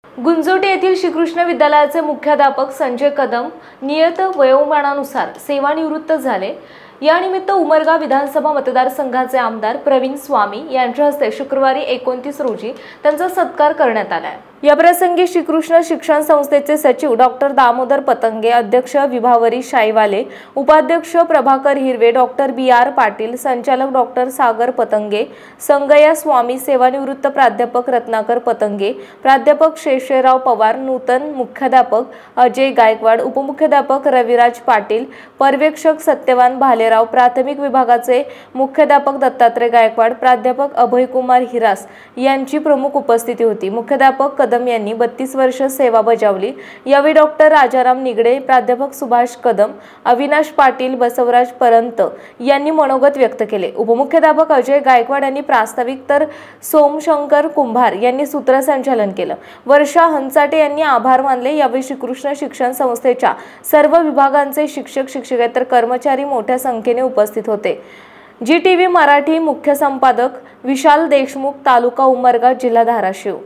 गुंजोटी येथील श्रीकृष्ण विद्यालयाचे मुख्याध्यापक संजय कदम नियत वयोमानानुसार सेवानिवृत्त झाले। यानिमित्त उमरगा विधानसभा मतदारसंघाचे आमदार प्रवीण स्वामी यांच्या हस्ते शुक्रवारी 29 रोजी त्यांचा सत्कार करण्यात आला। या प्रसंगी श्रीकृष्ण शिक्षण संस्थेचे सचिव डॉक्टर दामोदर पतंगे, अध्यक्ष विभावरी शाईवाले, उपाध्यक्ष प्रभाकर हिरवे, डॉक्टर BR पाटील, संचालक डॉक्टर सागर पतंगे, संगया स्वामी, सेवानिवृत्त प्राध्यापक रत्नाकर पतंगे, प्राध्यापक शेषराव पवार, नूतन मुख्याध्यापक अजय गायकवाड, उपमुख्याध्यापक रविराज पाटील, पर्यवेक्षक सत्यवान भालेराव, प्राथमिक विभागाचे मुख्याध्यापक दत्तात्रय गायकवाड, प्राध्यापक अभयकुमार हिरास यांची प्रमुख उपस्थिती होती। मुख्याध्यापक कदम यांनी 32 वर्ष सेवा बजावली। यावेळी डॉक्टर राजाराम निगडे, प्राध्यापक सुभाष कदम, अविनाश पाटील, बसवराज परंत यांनी मनोगत व्यक्त केले। उपमुख्याध्यापक अजय गायकवाड यांनी प्रास्ताविक तर सोमशंकर कुंभार यांनी सूत्रसंचालन केलं। वर्षा हंचाटे यांनी आभार मानले। यावेळी श्रीकृष्ण शिक्षण संस्थेच्या सर्व विभागांचे शिक्षक, शिक्षकेतर कर्मचारी मोठ्या संख्येने उपस्थित होते। GTV मराठी मुख्य संपादक विशाल देशमुख, तालुका उमरगा, जिल्हा धाराशिव।